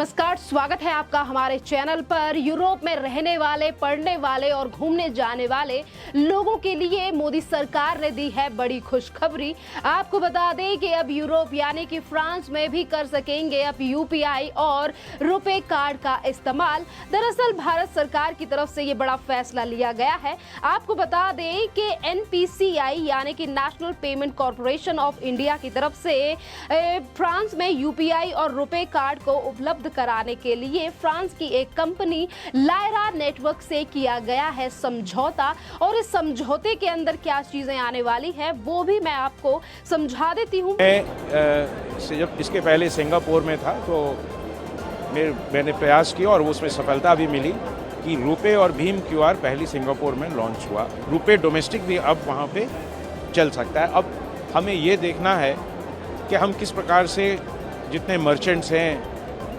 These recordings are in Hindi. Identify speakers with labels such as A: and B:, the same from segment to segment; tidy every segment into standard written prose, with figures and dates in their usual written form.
A: नमस्कार, स्वागत है आपका हमारे चैनल पर। यूरोप में रहने वाले, पढ़ने वाले और घूमने जाने वाले लोगों के लिए मोदी सरकार ने दी है बड़ी खुशखबरी। आपको बता दें कि अब यूरोप यानी कि फ्रांस में भी कर सकेंगे अब यूपीआई और रुपए कार्ड का इस्तेमाल। दरअसल भारत सरकार की तरफ से ये बड़ा फैसला लिया गया है। आपको बता दें कि एनपीसीआई यानी कि national payment corporation of India की तरफ से फ्रांस में यूपीआई और रुपए कार्ड को उपलब्ध कराने के लिए फ्रांस की एक कंपनी लायरा नेटवर्क से किया गया है समझौता। और इस समझौते के अंदर क्या चीजें आने वाली है वो भी मैं आपको समझा देती हूँ।
B: जब इसके पहले सिंगापुर में था तो मैंने प्रयास किया और उसमें सफलता भी मिली कि रुपए और भीम क्यूआर पहली सिंगापुर में लॉन्च हुआ। रुपए डोमेस्टिक भी अब वहाँ पे चल सकता है। अब हमें ये देखना है कि हम किस प्रकार से जितने मर्चेंट्स हैं,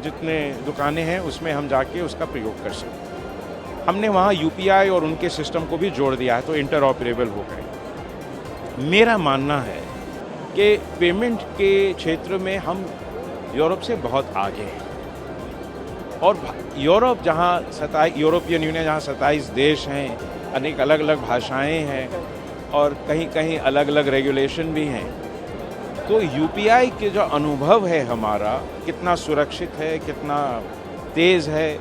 B: जितने दुकानें हैं, उसमें हम जाके उसका प्रयोग कर सकते। हमने वहाँ यूपीआई और उनके सिस्टम को भी जोड़ दिया है तो इंटरऑपरेबल हो गए। मेरा मानना है कि पेमेंट के क्षेत्र में हम यूरोप से बहुत आगे हैं। और यूरोप जहाँ यूरोपियन यूनियन जहाँ 27 देश हैं, अनेक अलग अलग भाषाएं हैं और कहीं कहीं अलग अलग रेगुलेशन भी हैं, तो यूपीआई के जो अनुभव है हमारा, कितना सुरक्षित है, कितना तेज़ है,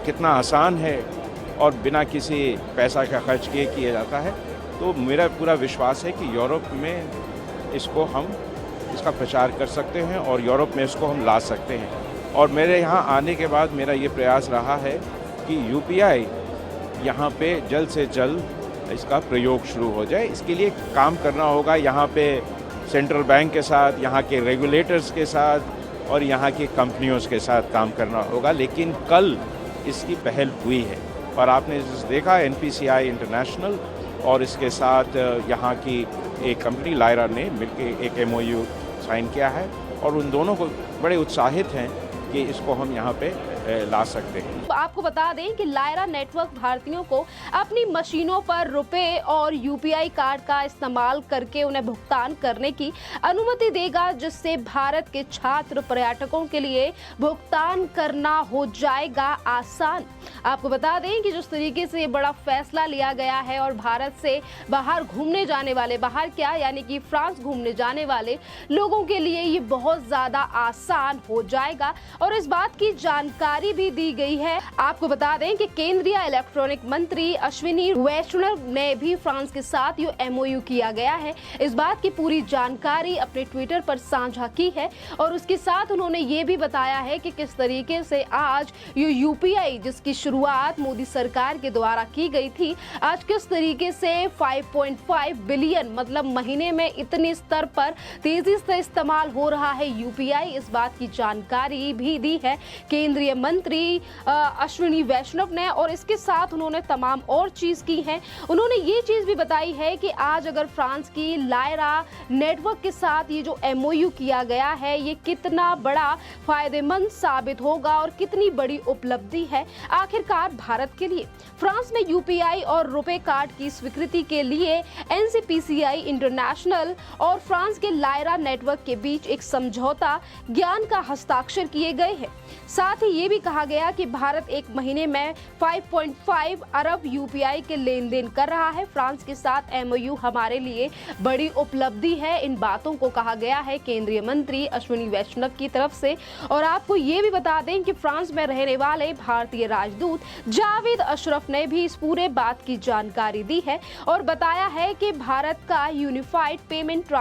B: कितना आसान है और बिना किसी पैसा का खर्च किए किया जाता है, तो मेरा पूरा विश्वास है कि यूरोप में इसका प्रचार कर सकते हैं और यूरोप में इसको हम ला सकते हैं। और मेरे यहाँ आने के बाद मेरा ये प्रयास रहा है कि यूपीआई यहाँ पे जल्द से जल्द इसका प्रयोग शुरू हो जाए। इसके लिए काम करना होगा यहाँ पे सेंट्रल बैंक के साथ, यहाँ के रेगुलेटर्स के साथ और यहाँ की कंपनियों के साथ काम करना होगा। लेकिन कल इसकी पहल हुई है और आपने देखा एनपीसीआई इंटरनेशनल और इसके साथ यहाँ की एक कंपनी लायरा ने मिलकर एक एमओयू साइन किया है और उन दोनों को बड़े उत्साहित हैं कि इसको हम यहाँ पे ला सकते हैं।
A: आपको बता दें कि लायरा नेटवर्क भारतीयों को अपनी मशीनों पर रुपए और यूपीआई कार्ड का इस्तेमाल करके उन्हें भुगतान करने की अनुमति देगा, जिससे भारत के छात्र पर्यटकों के लिए भुगतान करना हो जाएगा आसान। आपको बता दें कि जिस तरीके से ये बड़ा फैसला लिया गया है और भारत से बाहर घूमने जाने वाले, बाहर क्या यानी कि फ्रांस घूमने जाने वाले लोगों के लिए ये बहुत ज्यादा आसान हो जाएगा और इस बात की जानकारी भी दी गई है। आपको बता दें कि केंद्रीय इलेक्ट्रॉनिक मंत्री अश्विनी वैष्णव ने भी फ्रांस के साथ ये एमओयू किया गया है। इस बात की पूरी जानकारी अपने ट्विटर पर साझा की है और उसके साथ उन्होंने ये भी बताया है कि किस तरीके से आज ये यूपीआई जिसकी शुरुआत मोदी सरकार के द्वारा की गई थी, आज किस तरीके से 5.5 बिलियन मतलब महीने में इतने स्तर पर तेजी से इस्तेमाल हो रहा है यूपीआई। इस बात की जानकारी भी दी है केंद्रीय मंत्री अश्विनी वैष्णव ने और इसके साथ उन्होंने तमाम और चीज की है। उन्होंने ये चीज भी बताई है कि आज अगर फ्रांस की लायरा नेटवर्क के साथ ये जो एमओयू किया गया है ये कितना बड़ा फायदेमंद साबित होगा और कितनी बड़ी उपलब्धि है आखिरकार भारत के लिए। फ्रांस में यूपीआई और रुपए कार्ड की स्वीकृति के लिए एनसीपीसीआई इंटरनेशनल और फ्रांस के लायरा नेटवर्क के बीच एक समझौता ज्ञान का हस्ताक्षर किए गए हैं। साथ ही ये भी कहा गया कि भारत एक महीने में 5.5 अरब यूपीआई के लेन देन कर रहा है। फ्रांस के साथ एमओयू हमारे लिए बड़ी उपलब्धि है, इन बातों को कहा गया है केंद्रीय मंत्री अश्विनी वैष्णव की तरफ से। और आपको ये भी बता दें कि फ्रांस में रहने वाले भारतीय राजदूत जावेद अशरफ ने भी इस पूरे बात की जानकारी दी है और बताया है कि भारत का यूनिफाइड पेमेंट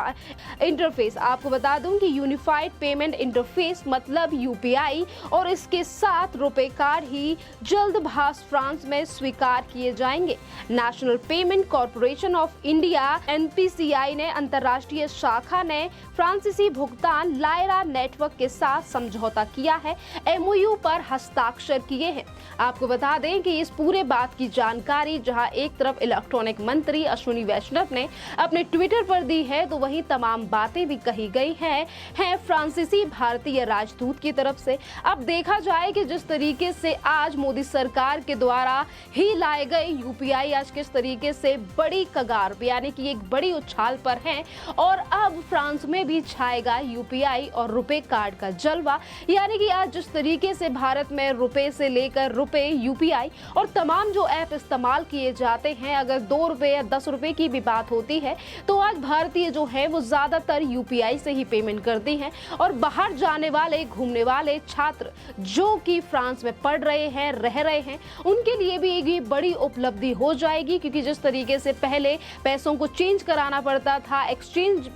A: इंटरफेस, आपको बता दूं कि यूनिफाइड पेमेंट इंटरफेस मतलब यूपीआई और इसके साथ रुपए कार्ड ही जल्द फ्रांस में स्वीकार किए जाएंगे। National payment corporation of India NPCI ने अंतर्राष्ट्रीय शाखा ने फ्रांसीसी भुगतान लायरा नेटवर्क के साथ समझौता किया है, एमओयू पर हस्ताक्षर किए हैं। आपको बता दें कि इस पूरे बात की जानकारी जहां एक तरफ इलेक्ट्रॉनिक मंत्री अश्विनी वैष्णव ने अपने ट्विटर पर दी है तो वहीं तमाम बातें भी कही गई हैं फ्रांसीसी भारतीय राजदूत की तरफ से। अब देखा जाए है कि जिस तरीके से आज मोदी सरकार के द्वारा ही लाए गए यूपीआई आज किस तरीके से बड़ी कगार यानी कि एक बड़ी उछाल पर है और अब फ्रांस में भी छाएगा यूपीआई और रुपए कार्ड का जलवा। यानी कि आज जिस तरीके से भारत में रुपए से लेकर रुपए, यूपीआई और तमाम जो ऐप इस्तेमाल किए जाते हैं, अगर 2 रुपए या 10 रुपए की भी बात होती है तो आज भारतीय जो है वो ज्यादातर यूपीआई से ही पेमेंट करती हैं। और बाहर जाने वाले, घूमने वाले छात्र जो कि फ्रांस में पढ़ रहे हैं, रह रहे हैं, उनके लिए भी एक बड़ी उपलब्धि हो जाएगी, क्योंकि जिस तरीके से पहले पैसों को चेंज कराना पड़ता था, एक्सचेंज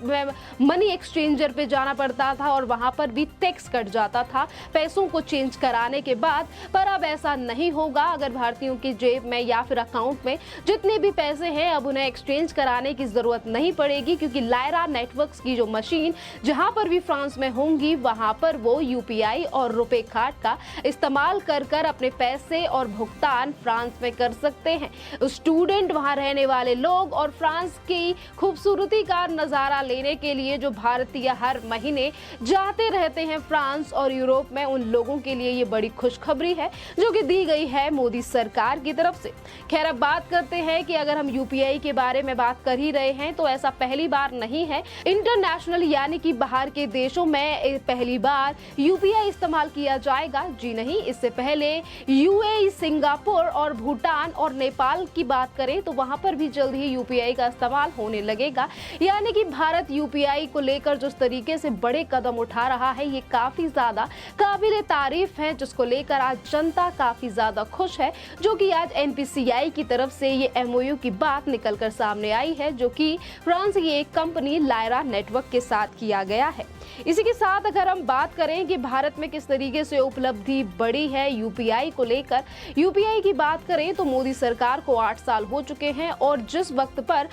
A: मनी एक्सचेंजर पे जाना पड़ता था और वहां पर भी टैक्स कट जाता था पैसों को चेंज कराने के बाद, पर अब ऐसा नहीं होगा। अगर भारतीयों की जेब में या फिर अकाउंट में जितने भी पैसे हैं अब उन्हें एक्सचेंज कराने की जरूरत नहीं पड़ेगी, क्योंकि लायरा नेटवर्क्स की जो मशीन जहां पर भी फ्रांस में होंगी वहां पर वो यूपीआई और रुपए कार्ड का इस्तेमाल कर अपने पैसे और भुगतान फ्रांस में कर सकते हैं। स्टूडेंट, वहां रहने वाले लोग और फ्रांस की खूबसूरती का नजारा लेने के लिए जो भारतीय हर महीने जाते रहते हैं फ्रांस और यूरोप में, उन लोगों के लिए ये बड़ी खुशखबरी है जो कि दी गई है मोदी सरकार की तरफ से। खैर, अब बात करते हैं कि अगर हम यूपीआई के बारे में बात कर ही रहे हैं तो ऐसा पहली बार नहीं है। इंटरनेशनल यानी कि बाहर के देशों में पहली बार यूपीआई इस्तेमाल किया जाएगा। जी नहीं, इससे पहले यूएई, सिंगापुर और भूटान और नेपाल की बात करें तो वहां पर भी जल्द ही यूपीआई का इस्तेमाल होने लगेगा। यानी कि भारत यूपीआई को लेकर जिस तरीके से बड़े कदम उठा रहा है ये काफी ज्यादा काबिले तारीफ है, जिसको लेकर आज जनता काफी ज्यादा खुश है, जो कि आज एनपीसीआई की तरफ से ये एमओयू की बात निकलकर सामने आई है, जो कि फ्रांस की एक कंपनी लायरा नेटवर्क के साथ किया गया है। इसी के साथ अगर हम बात करें कि भारत में किस तरीके से उपलब्धि बढ़ी है यूपीआई को लेकर, यूपीआई की बात करें तो मोदी सरकार को 8 साल हो चुके हैं और जिस वक्त पर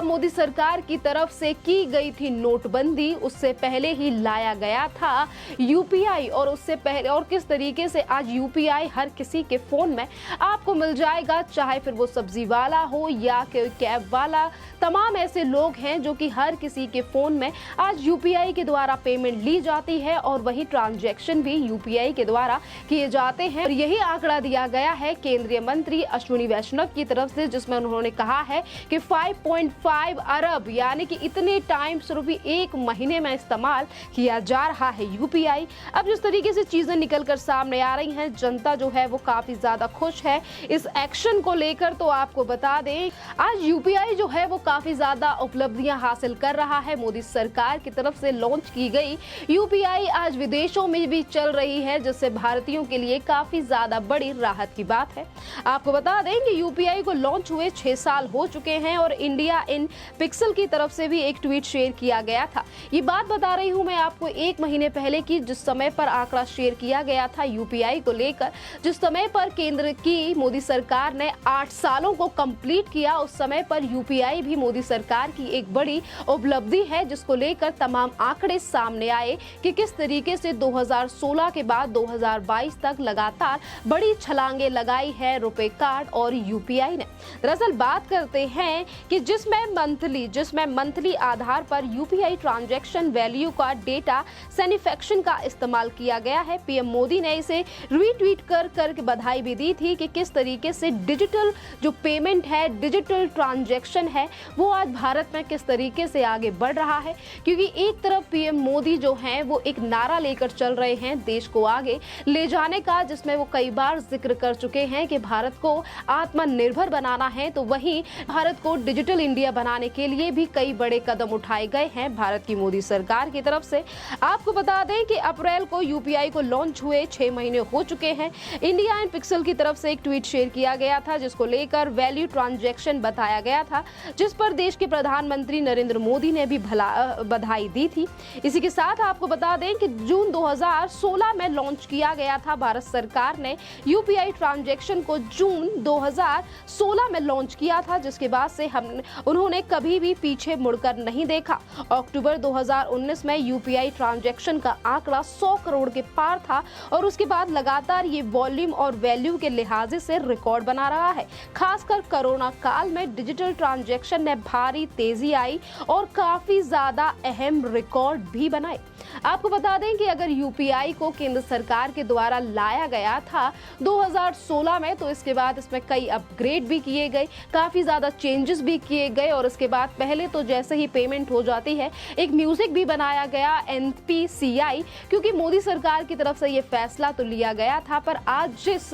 A: मोदी सरकार की तरफ से की गई थी नोटबंदी, उससे पहले ही लाया गया था यूपीआई और उससे पहले और किस तरीके से आज यूपीआई हर किसी के फोन में आपको मिल जाएगा, चाहे फिर वो सब्जी वाला हो या कोई कैब वाला। तमाम ऐसे लोग हैं जो कि हर किसी के फोन में आज यूपीआई के द्वारा पेमेंट ली जाती है और वही ट्रांजैक्शन भी यूपीआई के द्वारा किए जाते हैं। और यही आंकड़ा दिया गया है केंद्रीय मंत्री अश्विनी वैष्णव की तरफ से, जिसमें उन्होंने कहा है कि 5.5 अरब यानी कि इतने टाइम सिर्फ एक महीने में इस्तेमाल किया जा रहा है यूपीआई। अब जिस तरीके से चीजें निकलकर सामने आ रही हैं, जनता जो है वो काफी ज्यादा खुश है इस एक्शन को लेकर। तो आपको बता दें आज यूपीआई जो है वो काफी ज्यादा उपलब्धियां हासिल कर रहा है। मोदी सरकार की तरफ से लॉन्च की गई यूपीआई आज विदेशों में भी चल रही है, जिससे भारतीयों के लिए काफी ज्यादा बड़ी राहत की बात है। आपको बता दें कि यूपीआई को लॉन्च हुए 6 साल हो चुके हैं और इंडिया इन पिक्सल की तरफ से भी एक ट्वीट शेयर किया गया था। ये बात बता रही हूं मैं आपको 1 महीने पहले की, जिस समय पर आंकड़ा शेयर किया गया था यूपीआई को लेकर, जिस समय पर केंद्र की मोदी सरकार ने 8 सालों को कंप्लीट किया, उस समय पर यूपीआई भी मोदी सरकार की एक बड़ी उपलब्धि है, जिसको लेकर तमाम आंकड़े सामने आए कि किस तरीके से 2016 के बाद 2022 तक लगातार बड़ी छलांगे लगाई है रुपए कार्ड और यूपीआई ने। दरअसल बात करते हैं कि जिसमें मंथली आधार पर यूपीआई ट्रांजैक्शन वैल्यू का डेटा सैटिस्फैक्शन का इस्तेमाल किया गया है। पीएम मोदी ने इसे रीट्वीट कर बधाई भी दी थी कि किस तरीके से डिजिटल जो पेमेंट है, डिजिटल ट्रांजैक्शन है, वो आज भारत में किस तरीके से आगे बढ़ रहा है। क्योंकि एक तरफ पीएम मोदी जो हैं वो एक नारा लेकर चल रहे हैं देश को आगे ले जाने का, जिसमें वो कई बार जिक्र कर चुके हैं कि भारत को आत्मनिर्भर बनाना है, तो वहीं भारत को डिजिटल इंडिया बनाने के लिए भी कई बड़े कदम उठाए गए हैं भारत की मोदी सरकार की तरफ से। आपको बता दें कि अप्रैल को यूपीआई को लॉन्च हुए 6 महीने हो चुके हैं। इंडिया इन पिक्सल की तरफ से एक ट्वीट शेयर किया गया था, जिसको लेकर वैल्यू ट्रांजैक्शन बताया गया था, जिस पर देश के प्रधानमंत्री नरेंद्र मोदी ने भी बधाई दी थी। इसी के साथ आपको बता दें कि जून 2016 में लॉन्च किया गया था। भारत सरकार ने यूपीआई ट्रांजैक्शन को जून 2016 में लॉन्च किया था, जिसके बाद से उन्होंने कभी भी पीछे मुड़कर नहीं देखा। अक्टूबर 2019 में यूपीआई ट्रांजैक्शन का आंकड़ा 100 करोड़ के पार था और उसके बाद लगातार ये वॉल्यूम और वैल्यू के लिहाज से रिकॉर्ड बना रहा है। खासकर कोरोना काल में डिजिटल ट्रांजैक्शन में भारी तेजी आई और काफी ज्यादा अहम रिकॉर्ड भी ही बनाए। आपको बता दें कि अगर यूपीआई को केंद्र सरकार के द्वारा लाया गया था 2016 में, तो इसके बाद इसमें कई अपग्रेड भी किए गए, काफी ज्यादा चेंजेस भी किए गए और उसके बाद पहले तो जैसे ही पेमेंट हो जाती है एक म्यूजिक भी बनाया गया NPCI, क्योंकि मोदी सरकार की तरफ से ये फैसला तो लिया गया था। पर आज जिस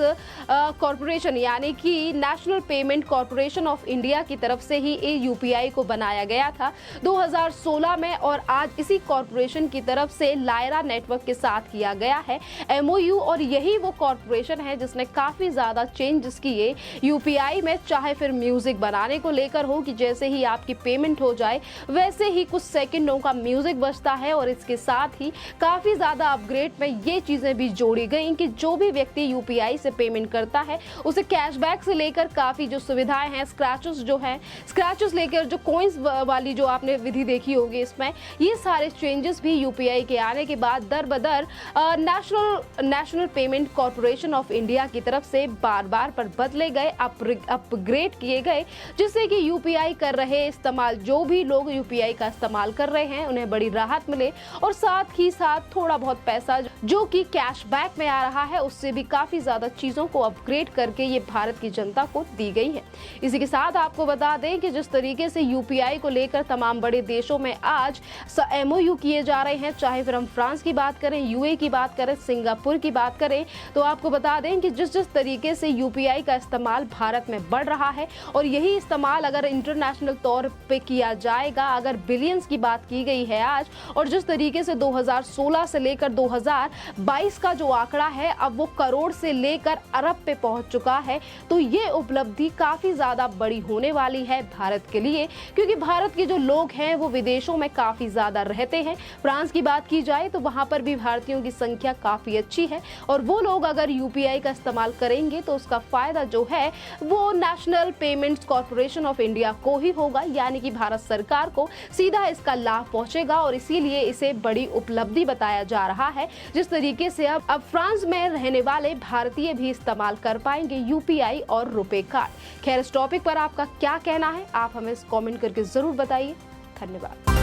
A: कॉर्पोरेशन यानी कि national payment corporation of India की तरफ से ही यूपीआई को बनाया गया था 2016 में, और आज इसी कॉर्पोरेशन की तरफ से लायरा नेटवर्क के साथ किया गया है MOU, और यही वो कॉर्पोरेशन है जिसने काफी ज्यादा चेंजेस किए यूपीआई में, चाहे फिर म्यूजिक बनाने को लेकर हो कि जैसे ही आपकी पेमेंट हो जाए वैसे ही कुछ सेकंडों का म्यूजिक बजता है, और इसके साथ ही काफी ज्यादा अपग्रेड में ये चीजें भी जोड़ी गई कि जो भी व्यक्ति यूपीआई से पेमेंट करता है उसे कैशबैक से लेकर काफी जो सुविधाएं हैं, स्क्रैचेस लेकर जो कॉइंस वाली जो आपने विधि देखी होगी, इसमें ये सारे चेंजेस भी यूपीआई के आने के बाद दर बदर national payment corporation of India की तरफ से बार बार पर बदले गए, अपग्रेड किए गए, जिससे कि यूपीआई कर रहे इस्तेमाल जो भी लोग यूपीआई का इस्तेमाल कर रहे हैं उन्हें बड़ी राहत मिले, और साथ ही साथ थोड़ा बहुत पैसा जो कि कैशबैक में आ रहा है उससे भी काफी ज्यादा चीजों को अपग्रेड करके ये भारत की जनता को दी गई है। इसी के साथ आपको बता दें कि जिस तरीके से यूपीआई को लेकर तमाम बड़े देशों में आज MOU किए जा रहे हैं, चाहे फिर हम फ्रांस की बात करें, UAE की बात करें, सिंगापुर की बात करें, तो आपको बता दें कि जिस तरीके से यूपीआई का इस्तेमाल भारत में बढ़ रहा है, और यही इस्तेमाल अगर इंटरनेशनल तौर पे किया जाएगा, अगर बिलियंस की बात की गई है आज, और जिस तरीके से 2016 से लेकर 2022 का जो आंकड़ा है अब वो करोड़ से लेकर अरब पे पहुंच चुका है, तो ये उपलब्धि काफी ज्यादा बड़ी होने वाली है भारत के लिए, क्योंकि भारत के जो लोग हैं वो विदेशों में काफी ज्यादा रहते हैं। फ्रांस की बात की जाए तो वहां पर भी भारतीयों की संख्या काफी अच्छी है, और वो लोग अगर यूपीआई का इस्तेमाल करेंगे तो उसका फायदा जो है वो national payments corporation of India को ही होगा, यानी कि भारत सरकार को सीधा इसका लाभ पहुंचेगा, और इसीलिए इसे बड़ी उपलब्धि बताया जा रहा है। जिस तरीके से अब फ्रांस में रहने वाले भारतीय भी इस्तेमाल कर पाएंगे यूपीआई और रुपे कार्ड। खैर, इस टॉपिक पर आपका क्या कहना है, आप हमें कमेंट करके जरूर बताइए। धन्यवाद।